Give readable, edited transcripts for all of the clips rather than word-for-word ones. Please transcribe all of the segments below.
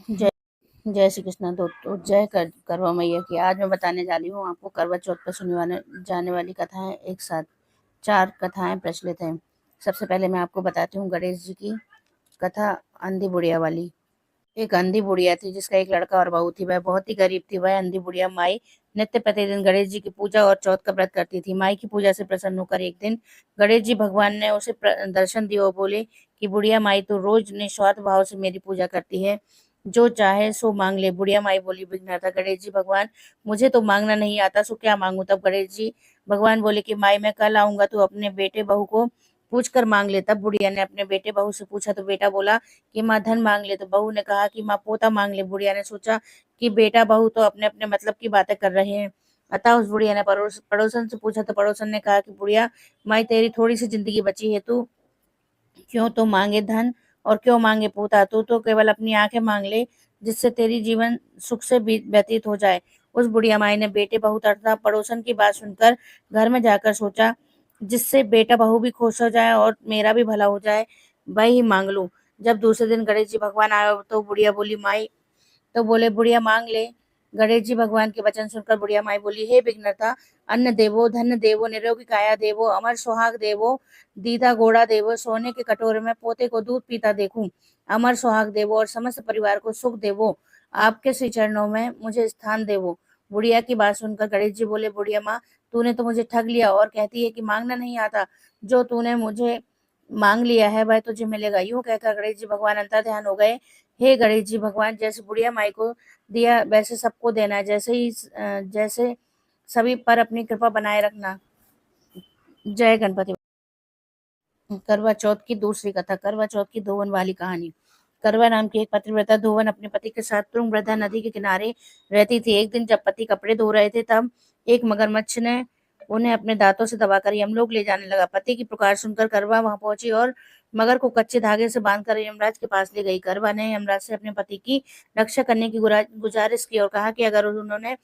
जय जय श्री कृष्ण। तो जय करवा मैया की। आज मैं बताने जा रही हूँ आपको करवा चौथ पर सुनवाने जाने वाली कथाएं। एक साथ 4 कथाएं प्रचलित हैं। सबसे पहले मैं आपको बताती हूँ गणेश जी की कथा, अंधी बुढ़िया वाली। एक अंधी बुढ़िया थी जिसका एक लड़का और बहू थी। वह बहुत ही गरीब थी। वह अंधी बुढ़िया माई नित्य प्रतिदिन गणेश जी की पूजा और चौथ का व्रत करती थी। माई की पूजा से प्रसन्न होकर एक दिन गणेश जी भगवान ने उसे दर्शन दिए और बोले कि बुढ़िया माई तो रोज निस्वार्थ भाव से मेरी पूजा करती है, जो चाहे सो मांग ले। बुढ़िया माई बोली, विघ्नहर्ता गणेश जी भगवान, मुझे तो मांगना नहीं आता, सो क्या मांगू। तब गणेश जी भगवान बोले कि माई मैं कल आऊंगा, तो अपने बेटे बहू को पूछ कर मांग ले। तब बुढ़िया ने अपने बेटे बहू से पूछा तो बेटा बोला कि माँ धन मांग ले। तो बहू ने कहा कि माँ पोता मांग ले। बुढ़िया ने सोचा कि बेटा बहू तो अपने अपने मतलब की बातें कर रहे हैं। अतः उस बुढ़िया ने पड़ोसन से पूछा तो पड़ोसन ने कहा कि बुढ़िया माई, तेरी थोड़ी सी जिंदगी बची है, तू क्यों तो मांगे धन और क्यों मांगे पोता। तू तो केवल अपनी आंखें मांग ले, जिससे तेरी जीवन सुख से व्यतीत हो जाए। उस बुढ़िया माई ने बेटे बहू तथा पड़ोसन की बात सुनकर घर में जाकर सोचा, जिससे बेटा बहू भी खुश हो जाए और मेरा भी भला हो जाए, वही मांग लूं। जब दूसरे दिन गणेश जी भगवान आए तो बुढ़िया बोली, माई तो बोले बुढ़िया मांग ले। गणेश जी भगवान के वचन सुनकर बुढ़िया माई बोली, हे विघ्नता, अन्न देवो, धन देवो, निरोगी काया देवो, अमर सुहाग देवो, दीदा घोड़ा देवो, सोने के कटोरे में पोते को दूध पीता देखूं, अमर सुहाग देवो और समस्त परिवार को सुख देवो, आपके श्री चरणों में मुझे स्थान देवो। बुढ़िया की बात सुनकर गणेश जी बोले, बुढ़िया माँ, तूने तो मुझे ठग लिया और कहती है कि मांगना नहीं आता। जो तूने मुझे मांग लिया है वह तुझे मिलेगा। यूं कहकर गणेश जी भगवान अंतर ध्यान हो गए। हे गणेश जी भगवान, जैसे बुढ़िया माई को दिया वैसे सबको देना, जैसे सभी पर अपनी कृपा बनाए रखना। जय गणपति। करवा चौथ की दूसरी कथा, करवा चौथ की धोवन वाली कहानी। करवा नाम की एक पतिव्रता धोवन अपने पति के साथ तुंगभद्रा नदी के किनारे रहती थी। एक दिन जब पति कपड़े धो रहे थे, तब एक मगरमच्छ ने उन्हें अपने दांतों से दबाकर यमलोक ले जाने लगा। पति की पुकार सुनकर करवा वहां पहुंची और मगर को कच्चे धागे से बांधकर यमराज के पास ले गई। करवा ने यमराज से अपने पति की रक्षा करने की गुजारिश की और कहा कि अगर उन्होंने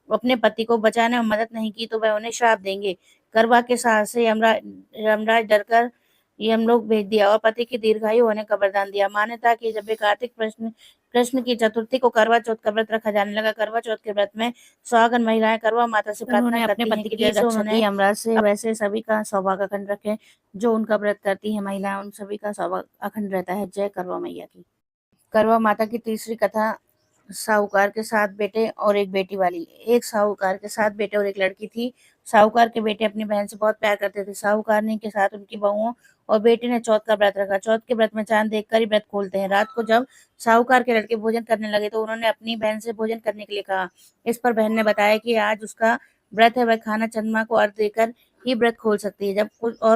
अपने पति को बचाने में मदद नहीं की तो वह उन्हें श्राप देंगे। करवा के साहस से यमराज डरकर यमलोक भेज दिया और पति की दीर्घायु होने का वरदान दिया। मान्यता कि जब भी कार्तिक कृष्ण कृष्ण की चतुर्थी को करवा चौथ का व्रत रखा जाने लगा। करवा चौथ के व्रत में सुहागन महिलाएं करवा माता से प्रार्थना उन्होंने अपने करती हैं पति कि की जैसे रक्षा उन्होंने की। यमराज से वैसे सभी का सौभाग्य अखंड रखे। जो उनका व्रत करती है महिलाएं, उन सभी का सौभाग्य अखंड रहता है। जय करवा मैया की। करवा माता की तीसरी कथा, साहूकार के 7 बेटे और एक बेटी वाली। एक साहूकार के 7 बेटे और एक लड़की थी। साहूकार के बेटे अपनी बहन से बहुत प्यार करते थे। साहूकारनी के साथ उनकी बहुओं और बेटे ने चौथ का व्रत रखा। चौथ के व्रत में चांद देखकर ही व्रत खोलते हैं। रात को जब साहूकार के लड़के भोजन करने लगे तो उन्होंने अपनी बहन से भोजन करने के लिए कहा। इस पर बहन ने बताया कि आज उसका व्रत है, वह खाना चंद्रमा को अर्घ देकर ही व्रत खोल सकती है, जब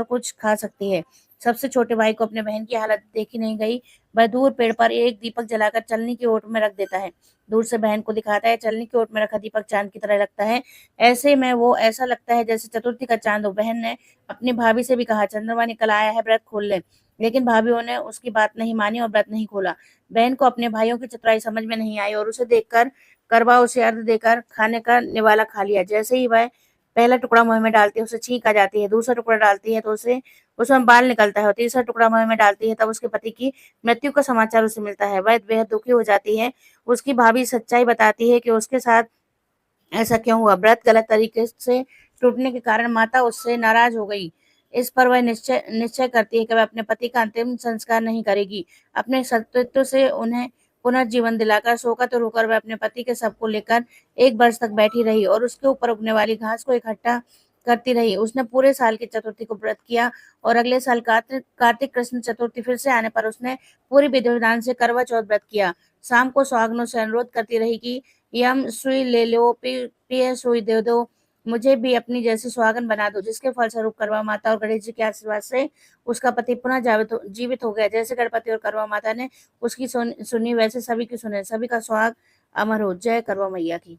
कुछ खा सकती है। सबसे छोटे भाई को अपने बहन की हालत देखी नहीं गई। वह दूर पेड़ पर एक दीपक जलाकर चलनी की ओट में रख देता है। दूर से बहन को दिखाता है, चलनी की ओट में रखा दीपक चांद की तरह लगता है। ऐसे में वो ऐसा लगता है जैसे चतुर्थी का चांद हो। बहन ने अपनी भाभी से भी कहा, चंद्रमा निकल आया है, व्रत खोल ले। लेकिन भाभीओं ने उसकी बात नहीं मानी और व्रत नहीं खोला। बहन को अपने भाइयों की चतुराई समझ में नहीं आई और उसे देखकर करवा उसे अर्घ देकर खाने का निवाला खा लिया। जैसे ही वह पहला टुकड़ा मुंह में डालती है, उसे छींक आ जाती है। दूसरा टुकड़ा डालती है तो उसे उसमें बाल निकलता है और तीसरा टुकड़ा मुंह में डालती है तब उसके पति की मृत्यु का समाचार उसे मिलता है। वह बेहद दुखी हो जाती है। उसकी भाभी सच्चाई बताती है कि उसके साथ ऐसा क्यों हुआ। व्रत गलत तरीके से टूटने के कारण माता उससे नाराज हो गई। इस पर वह निश्चय निश्चय करती है कि वह अपने पति का अंतिम संस्कार नहीं करेगी। अपने सतीत्व से उन्हें पुनर्जीवन दिलाकर शोकत होकर वह अपने पति के शव को लेकर 1 वर्ष तक बैठी रही और उसके ऊपर उगने वाली घास को इकट्ठा करती रही। उसने पूरे साल की चतुर्थी को व्रत किया और अगले साल कार्तिक कृष्ण चतुर्थी फिर से आने पर उसने पूरी विधि विधान से करवा चौथ व्रत किया। शाम को सुहागनों से अनुरोध करती रही कि यम सुई ले लो, पिए सुई दे दो, मुझे भी अपनी जैसी सुहागन बना दो। जिसके फलस्वरूप करवा माता और गणेश जी के आशीर्वाद से उसका पति पुनः जीवित हो गया। जैसे गणपति और करवा माता ने उसकी सुनी वैसे सभी की सुने। सभी का सुहाग अमर हो। जय करवा मैया की।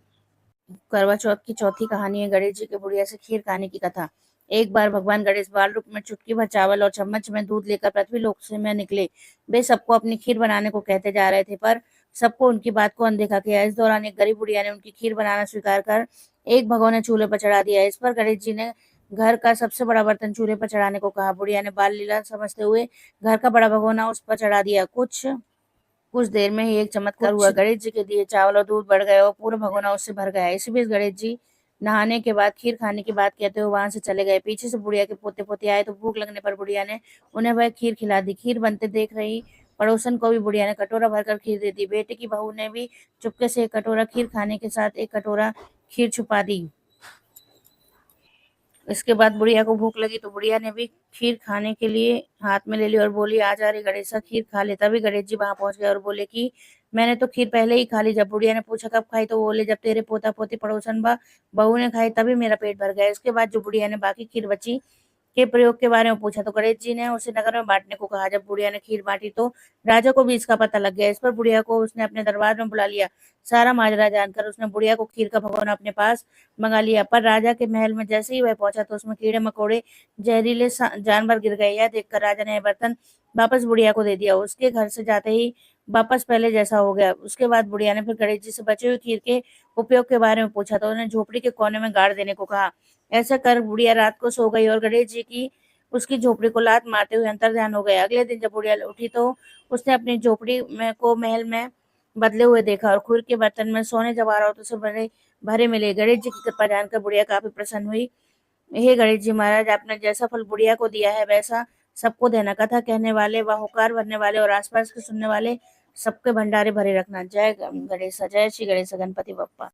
करवा चौथ की चौथी कहानी है गणेश जी के बुढ़िया से खीर खाने की कथा। एक बार भगवान गणेश बाल रूप में चुटकी भर चावल और चम्मच में दूध लेकर पृथ्वी लोक से में निकले। वे सबको अपनी खीर बनाने को कहते जा रहे थे, पर सबको उनकी बात को अनदेखा किया। इस दौरान एक गरीब बुढ़िया ने उनकी खीर बनाना स्वीकार कर एक भगोने चूल्हे पर चढ़ा दिया। इस पर गणेश जी ने घर का सबसे बड़ा बर्तन चूल्हे पर चढ़ाने को कहा। बुढ़िया ने बाल लीला समझते हुए घर का बड़ा भगोना उस पर चढ़ा दिया। कुछ कुछ देर में ही एक चमत्कार हुआ। कुछ गणेश जी के दिए चावल और दूध बढ़ गए और पूरा भगोना उससे भर गया। इसी बीच गणेश जी नहाने के बाद खीर खाने की बात कहते हुए वहां से चले गए। पीछे से बुढ़िया के पोते पोते आए तो भूख लगने पर बुढ़िया ने उन्हें वह खीर खिला दी। खीर बनते देख रही पड़ोसन को भी बुढ़िया ने कटोरा भरकर खीर दे दी। बेटे की बहू ने भी चुपके से एक कटोरा खीर खाने के साथ एक कटोरा खीर छुपा दी। इसके बाद बुढ़िया को भूख लगी तो बुढ़िया ने भी खीर खाने के लिए हाथ में ले ली और बोली, आ जा रे गणेशा, खीर खा ले। तभी गणेश जी वहां पहुंच गए और बोले कि मैंने तो खीर पहले ही खा ली। जब बुढ़िया ने पूछा कब खाई तो वो बोले, जब तेरे पोता पोती पड़ोसन बहू ने खाई तभी मेरा पेट भर गया। इसके बाद जो बुढ़िया ने बाकी खीर बची के प्रयोग के बारे में पूछा तो गणेश जी ने उसे नगर में बांटने को कहा। जब बुढ़िया ने खीर बांटी तो राजा को भी इसका पता लग गया। इस पर बुढ़िया को उसने अपने दरबार में बुला लिया। सारा माजरा जानकर उसने बुढ़िया को खीर का भगोना अपने पास मंगा लिया। पर राजा के महल में जैसे ही वह पहुंचा तो उसमें कीड़े मकोड़े जहरीले जानवर गिर गए। यह देखकर राजा ने यह बर्तन वापस बुढ़िया को दे दिया। उसके घर से जाते ही वापस पहले जैसा हो गया। उसके बाद बुढ़िया ने फिर गणेश जी से बचे हुए खीर के उपयोग के बारे में पूछा तो उन्हें झोपड़ी के कोने में गाड़ देने को कहा। ऐसा कर बुढ़िया रात को सो गई और गणेश जी की उसकी झोपड़ी को लात मारते हुए अंतर्ध्यान हो गए। अगले दिन जब बुढ़िया उठी तो उसने अपनी झोपड़ी में को महल में बदले हुए देखा और खुर के बर्तन में सोने जवाहरातों से भरे भरे मिले। गणेश जी की कृपा जानकर बुढ़िया काफी प्रसन्न हुई। हे गणेश जी महाराज, आपने जैसा फल बुढ़िया को दिया है वैसा सबको देना। कथा कहने वाले व हुकार भरने वाले और आसपास के सुनने वाले सबके भंडारे भरे रखना। जय गणेश, जय श्री गणेश गणपति बप्पा।